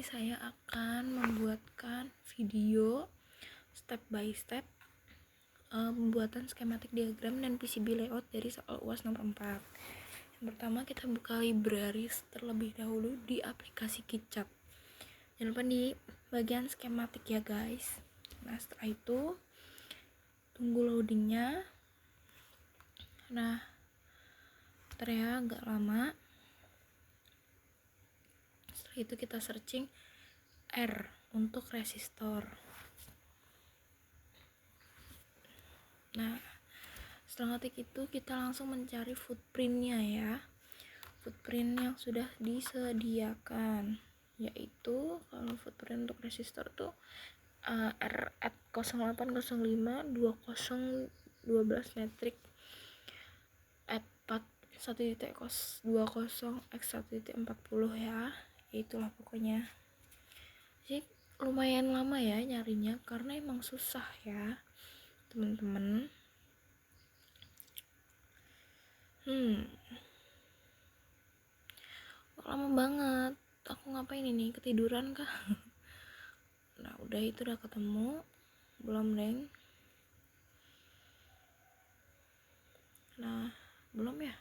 ini saya akan membuatkan video step by step pembuatan skematik diagram dan PCB layout dari soal UAS nomor 4. Yang pertama, kita buka libraries terlebih dahulu di aplikasi KiCad. Jangan lupa di bagian skematik ya guys. Nah, setelah itu tunggu loadingnya. Nah, ternyata agak lama. Setelah itu kita searching R untuk resistor. Nah, setelah ngetik itu kita langsung mencari footprintnya ya, footprint yang sudah disediakan, yaitu kalau footprint untuk resistor tuh R@08052012 metrik F4 1.20x1.40 ya, itulah pokoknya. Jadi lumayan lama ya nyarinya karena emang susah ya teman-teman. Lama banget. Aku ngapain ini? Ketiduran kah? Nah, itu udah ketemu. Belum, Deng? Nah, belum ya?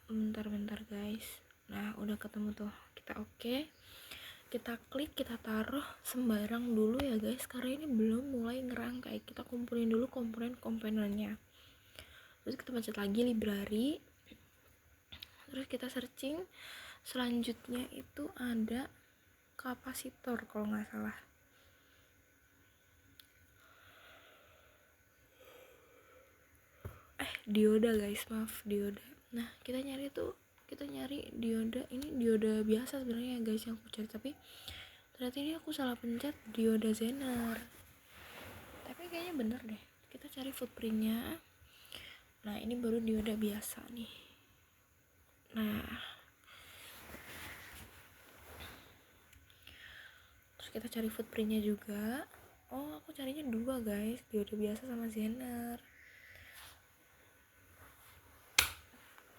Bentar guys. Nah, udah ketemu tuh. Kita oke. Kita klik, kita taruh sembarang dulu ya guys, karena ini belum mulai ngerangkai. Kita kumpulin dulu komponen-komponennya. Terus kita pencet lagi library. Terus kita searching. Selanjutnya itu ada kapasitor kalau nggak salah. Dioda guys, maaf, dioda. Nah, kita nyari dioda. Ini dioda biasa sebenarnya guys yang aku cari, tapi ternyata ini aku salah pencet dioda Zener. Tapi kayaknya bener deh. Kita cari footprintnya. Nah, ini baru dioda biasa nih. Nah, terus kita cari footprintnya juga. Oh, aku carinya dua guys, dioda biasa sama Zener.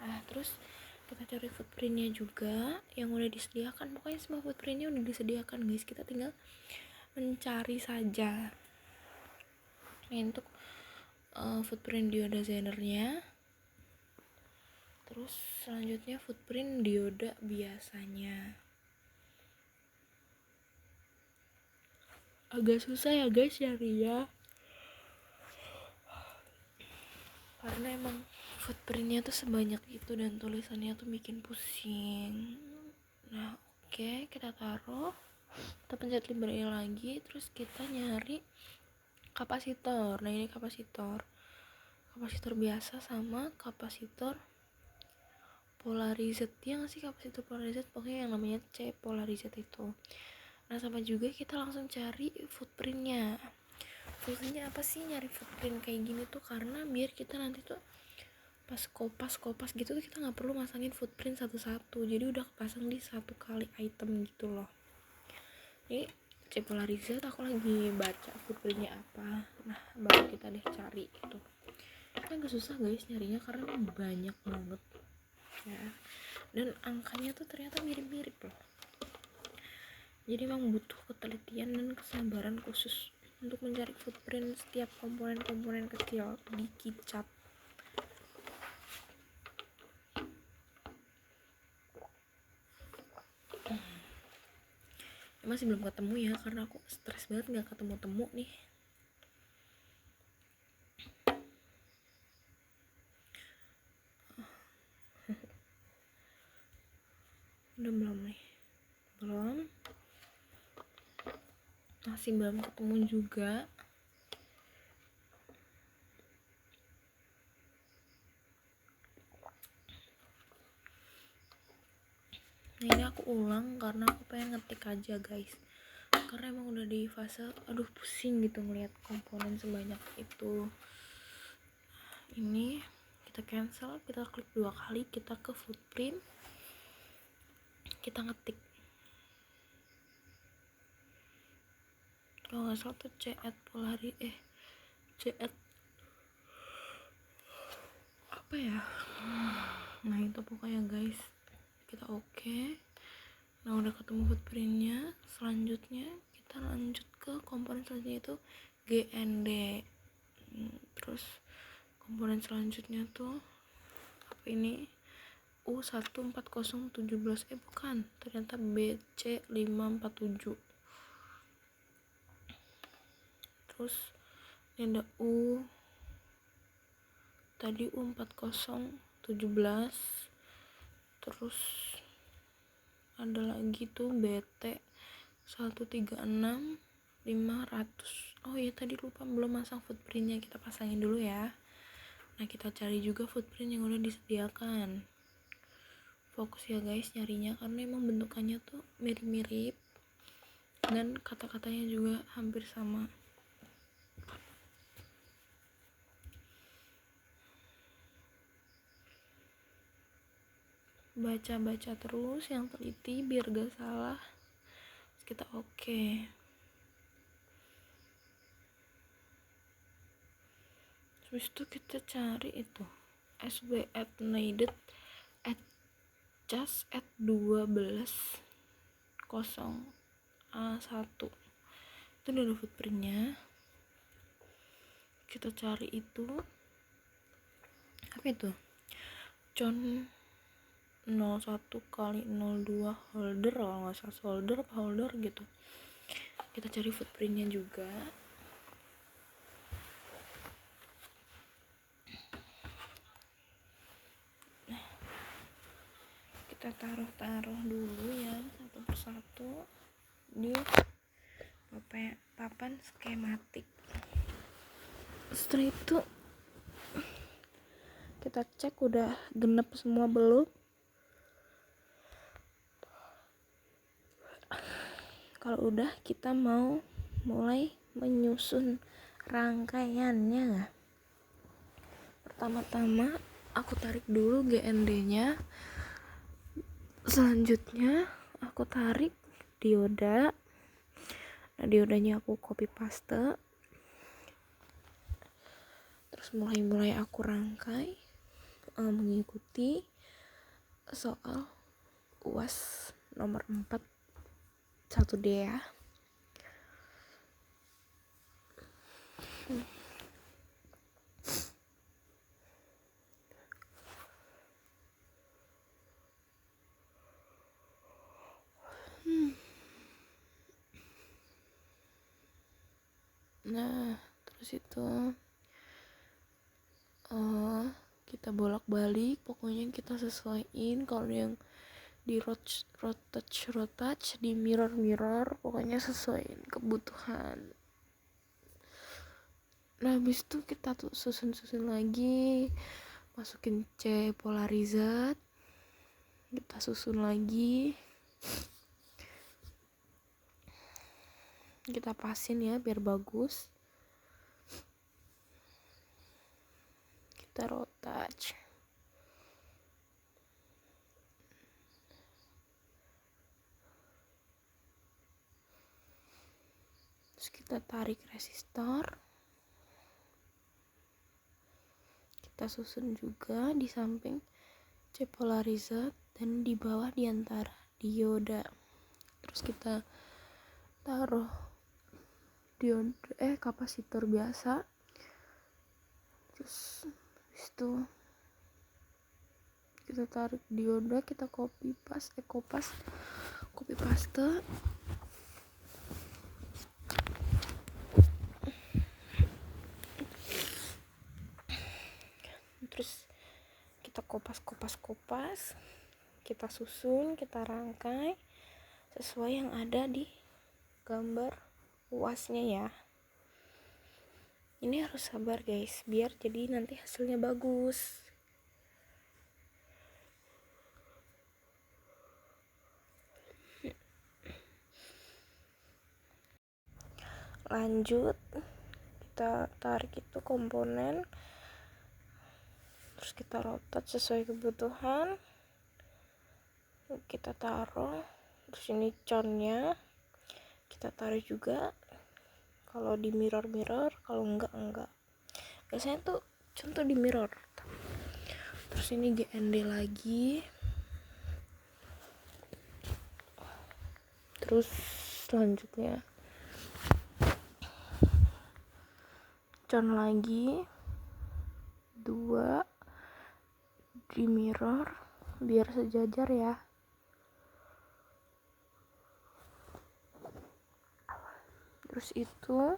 Nah, terus kita cari footprintnya juga yang udah disediakan. Pokoknya semua footprintnya udah disediakan guys, kita tinggal mencari saja. Ini untuk footprint dioda Zenernya. Terus selanjutnya footprint dioda biasanya. Agak susah ya guys nyarinya, karena emang footprintnya tuh sebanyak itu dan tulisannya tuh bikin pusing. Nah, oke, kita taruh, kita pencet library lagi, terus kita nyari kapasitor. Nah, ini kapasitor biasa sama kapasitor polarized ya nggak sih, kapasitor polarized, pokoknya yang namanya C polarized itu. Nah, sama juga kita langsung cari footprintnya. Fungsinya apa sih nyari footprint kayak gini tuh? Karena biar kita nanti tuh pas kopas gitu tuh kita nggak perlu masangin footprint satu-satu, jadi udah kepasang di satu kali item gitu loh. Ini C polarized, aku lagi baca footprintnya apa. Nah, baru kita deh cari itu. Kan agak susah guys nyarinya karena banyak banget ya, dan angkanya tuh ternyata mirip-mirip loh. Jadi emang butuh ketelitian dan kesabaran khusus untuk mencari footprint setiap komponen-komponen kecil di KiCad. Masih belum ketemu ya, karena aku stres banget nggak ketemu-temu nih. Udah belum nih? Belum. Masih belum ketemu juga. Nah, ini aku ulang karena aku pengen ngetik aja guys, karena emang udah di fase pusing gitu ngeliat komponen sebanyak itu. Ini kita cancel, kita klik 2 kali, kita ke footprint, kita ngetik. Kalau nggak salah tuh C@, apa ya. Nah, itu pokoknya guys, kita oke. Nah udah ketemu footprintnya, selanjutnya kita lanjut ke komponen selanjutnya itu GND. Terus komponen selanjutnya tuh apa ini, U14017, bukan, ternyata BC547. Terus ini ada tadi U4017. Terus ada lagi tuh BT 136500. Oh iya, tadi lupa belum masang footprintnya, kita pasangin dulu ya. Nah kita cari juga footprint yang udah disediakan. Fokus ya guys nyarinya, karena emang bentukannya tuh mirip-mirip dan kata-katanya juga hampir sama. Baca-baca terus yang teliti biar gak salah. Terus kita oke. Terus itu kita cari itu SW at needed at just at 12 0A1. Itu udah ada footprintnya. Kita cari itu apa itu, con 01/02 holder, kalau nggak salah holder gitu. Kita cari footprintnya juga. Kita taruh dulu ya satu persatu di papan skematik. Setelah itu kita cek udah genep semua belum. Kalau udah, kita mau mulai menyusun rangkaiannya. Pertama-tama aku tarik dulu GND-nya. Selanjutnya aku tarik dioda. Nah, diodanya aku copy paste. Terus mulai aku rangkai mengikuti soal UAS nomor 4 1D ya. Nah terus itu kita bolak-balik, pokoknya kita sesuaiin. Kalau yang di retouch di mirror, pokoknya sesuaiin kebutuhan. Nah habis itu kita tuh susun lagi, masukin C polarizat, kita susun lagi, kita pasin ya biar bagus. Kita retouch. Terus kita tarik resistor, kita susun juga di samping C polarizat dan di bawah di antara dioda. Terus kita taruh dioda kapasitor biasa. Terus itu kita tarik dioda, kita copy paste. Terus kita kopas, kita susun, kita rangkai sesuai yang ada di gambar UAS-nya ya. Ini harus sabar guys, biar jadi nanti hasilnya bagus. Lanjut, kita tarik itu komponen, terus kita rotat sesuai kebutuhan. Kita taruh, terus ini connya kita taruh juga. Kalau di mirror, kalau enggak. Biasanya tuh contoh di mirror. Terus ini GND lagi. Terus selanjutnya con lagi 2 di mirror biar sejajar ya. Terus itu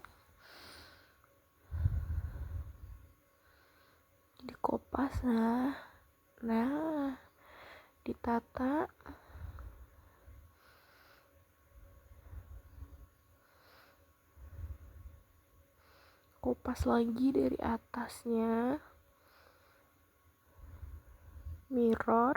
dikopas, nah ditata, kopas lagi dari atasnya mirror,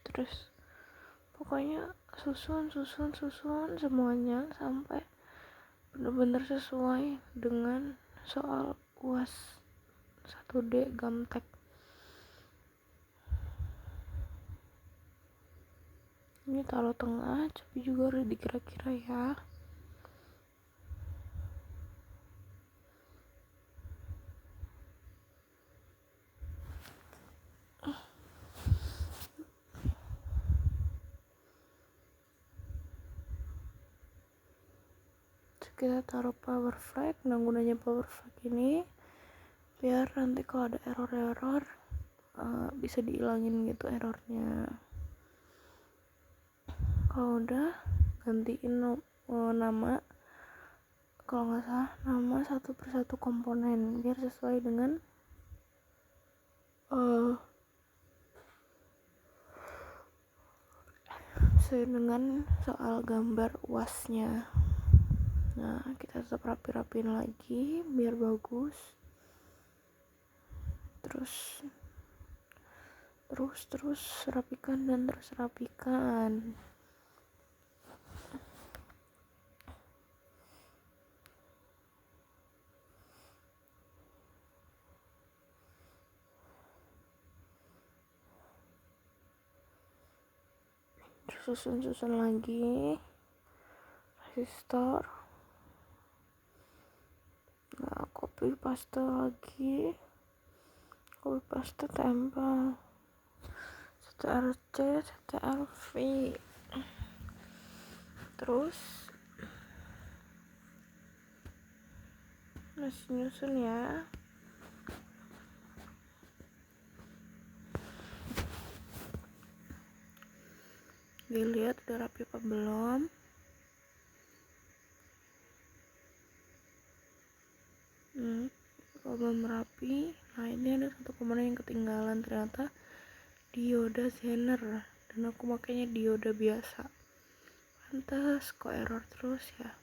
terus pokoknya susun semuanya sampai bener-bener sesuai dengan soal UAS 1D Gamtek. Ini taruh tengah, tapi juga harus dikira-kira ya. Kita taruh power flag. Nah, gunanya power flag ini biar nanti kalau ada error bisa dihilangin gitu errornya. Kalau udah gantiin nama, kalau nggak salah nama satu persatu komponen biar sesuai dengan soal gambar UAS-nya. Nah, kita tetap rapi-rapiin lagi biar bagus. Terus rapikan dan terus rapikan. Terus susun lagi resistor. Nah, copy paste lagi, tempel CTRL-C, CTRL-V. Terus masih nyusun ya. Dilihat udah rapi apa belum. Kalau belum rapi, nah ini ada satu komponen yang ketinggalan, ternyata dioda zener, dan aku makanya dioda biasa. Pantes kok error terus ya.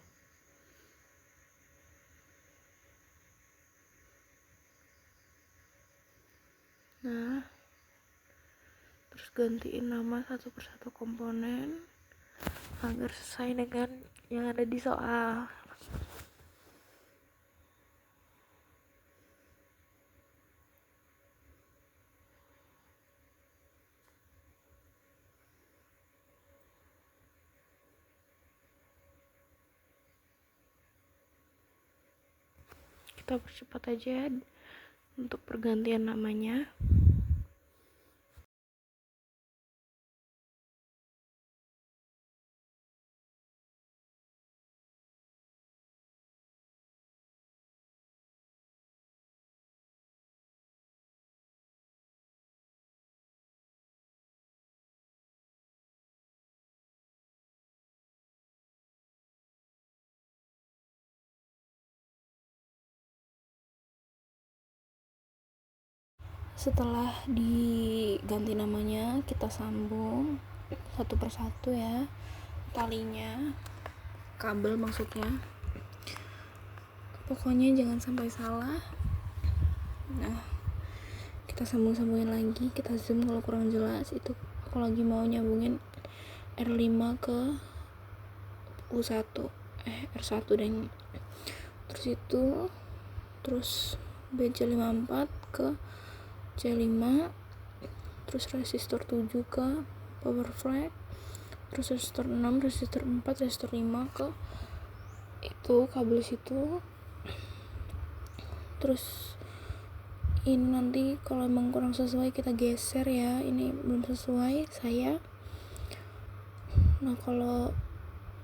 Nah, terus gantiin nama satu persatu komponen agar sesuai dengan yang ada di soal. Kita percepat aja untuk pergantian namanya. Setelah diganti namanya, kita sambung satu persatu ya talinya, kabel maksudnya, pokoknya jangan sampai salah. Nah, kita sambungin lagi, kita zoom kalau kurang jelas. Itu aku lagi mau nyambungin R5 ke U1 R1 dan terus BC54 ke C5, terus resistor 7 ke power flag, terus resistor 6, resistor 4, resistor 5 ke itu kabel situ. Terus ini nanti kalau emang kurang sesuai kita geser ya, ini belum sesuai saya.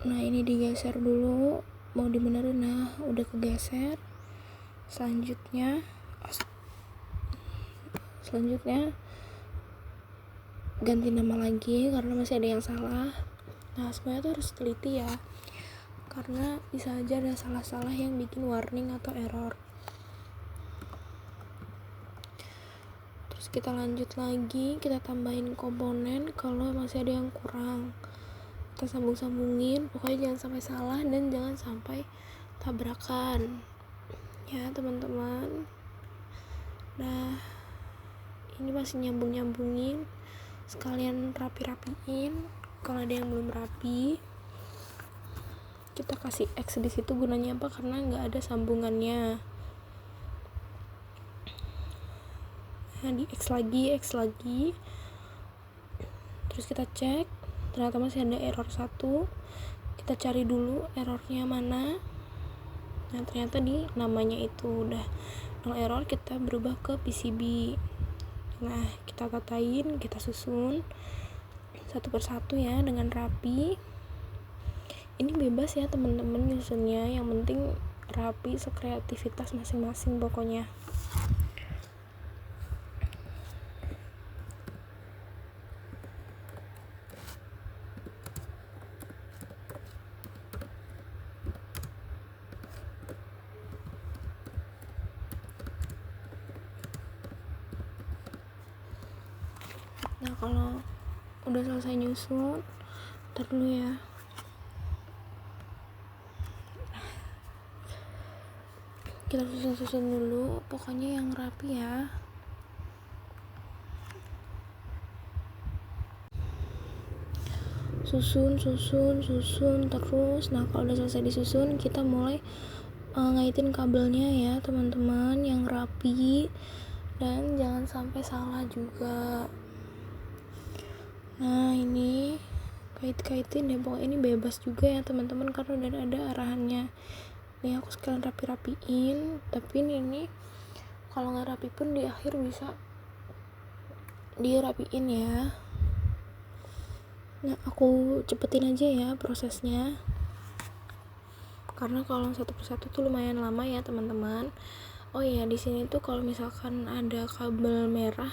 Nah ini digeser dulu, mau dibenerin. Nah udah kegeser. Selanjutnya ganti nama lagi karena masih ada yang salah. Nah semuanya tuh harus teliti ya, karena bisa aja ada salah-salah yang bikin warning atau error. Terus kita lanjut lagi, kita tambahin komponen. Kalau masih ada yang kurang, kita sambung-sambungin. Pokoknya jangan sampai salah dan jangan sampai tabrakan ya teman-teman. Nah ini masih nyambungin, sekalian rapi-rapiin. Kalau ada yang belum rapi, kita kasih X di situ. Gunanya apa? Karena nggak ada sambungannya. Nah di X lagi, terus kita cek, ternyata masih ada error 1. Kita cari dulu errornya mana. Nah ternyata di namanya itu udah no error. Kita berubah ke PCB. Nah kita katain, kita susun satu persatu ya dengan rapi. Ini bebas ya teman-teman nyusunnya, yang penting rapi, sekreativitas masing-masing pokoknya. Nah kalau udah selesai nyusun, ntar dulu ya. Kita susun dulu, pokoknya yang rapi ya. Susun terus. Nah kalau udah selesai disusun, kita mulai ngaitin kabelnya ya teman-teman, yang rapi dan jangan sampai salah juga. Nah ini kaitin ya, pokoknya ini bebas juga ya teman-teman karena udah ada arahannya. Nih aku sekalian rapiin, tapi ini kalau nggak rapi pun di akhir bisa dirapiin ya. Nah aku cepetin aja ya prosesnya, karena kalau satu persatu tuh lumayan lama ya teman-teman. Oh iya, di sini tuh kalau misalkan ada kabel merah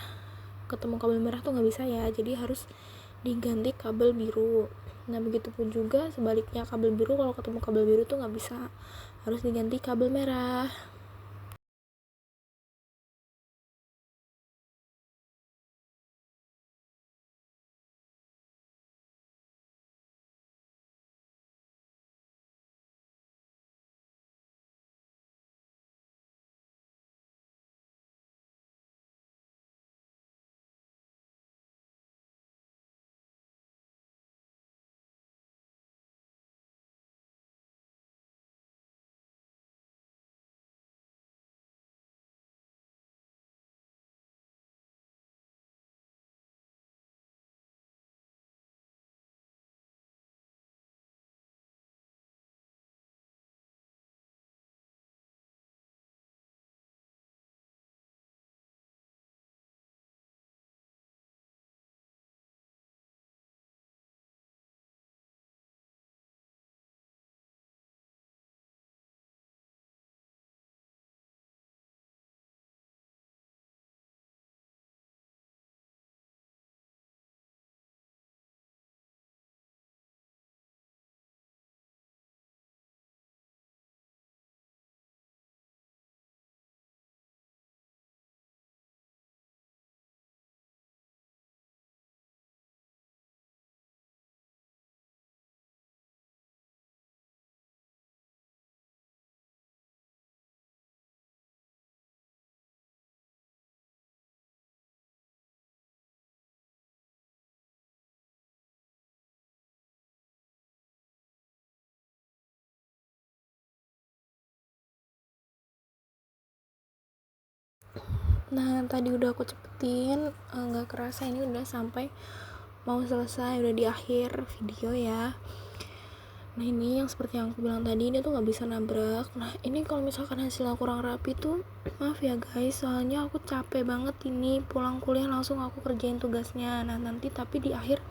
ketemu kabel merah tuh nggak bisa ya, jadi harus diganti kabel biru. Nah begitupun juga sebaliknya, kabel biru kalau ketemu kabel biru tuh nggak bisa, harus diganti kabel merah. Nah tadi udah aku cepetin, nggak kerasa ini udah sampai mau selesai, udah di akhir video ya. Nah ini yang seperti yang aku bilang tadi, ini tuh nggak bisa nabrak. Nah ini kalau misalkan hasilnya kurang rapi tuh maaf ya guys, soalnya aku capek banget ini pulang kuliah langsung aku kerjain tugasnya. Nah nanti tapi di akhir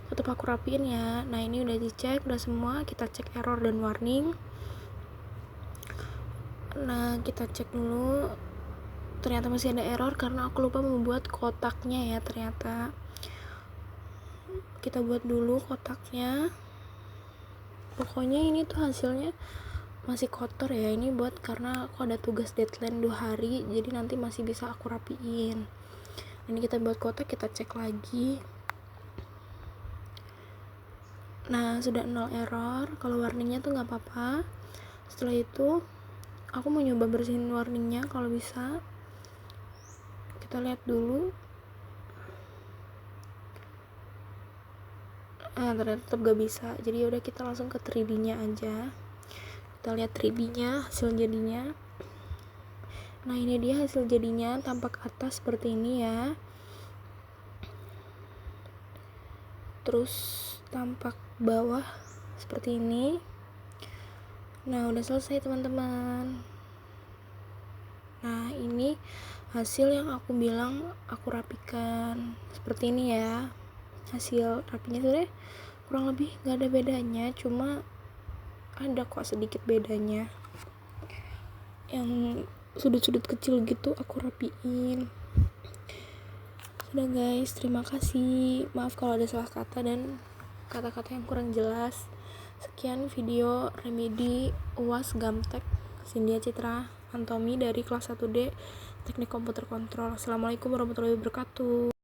tetap aku rapiin ya. Nah ini udah dicek, udah semua, kita cek error dan warning. Nah kita cek dulu, ternyata masih ada error karena aku lupa membuat kotaknya ya. Ternyata kita buat dulu kotaknya. Pokoknya ini tuh hasilnya masih kotor ya, ini buat karena aku ada tugas deadline 2 hari, jadi nanti masih bisa aku rapiin. Ini kita buat kotak, kita cek lagi. Nah sudah 0 error, kalau warningnya tuh nggak apa-apa. Setelah itu aku mau nyoba bersihin warningnya, kalau bisa kita lihat dulu. Ternyata tetap gak bisa, jadi udah kita langsung ke 3D nya aja. Kita lihat 3D nya hasil jadinya. Nah ini dia hasil jadinya, tampak atas seperti ini ya, terus tampak bawah seperti ini. Nah udah selesai teman-teman. Nah ini hasil yang aku bilang aku rapikan seperti ini ya. Hasil rapinya sebenarnya kurang lebih gak ada bedanya, cuma ada kok sedikit bedanya. Yang sudut-sudut kecil gitu aku rapiin. Sudah guys, terima kasih. Maaf kalau ada salah kata dan kata-kata yang kurang jelas. Sekian video remedi UAS Gamtek Cynthia Citra Antomi dari kelas 1D Teknik Komputer Kontrol. Assalamualaikum warahmatullahi wabarakatuh.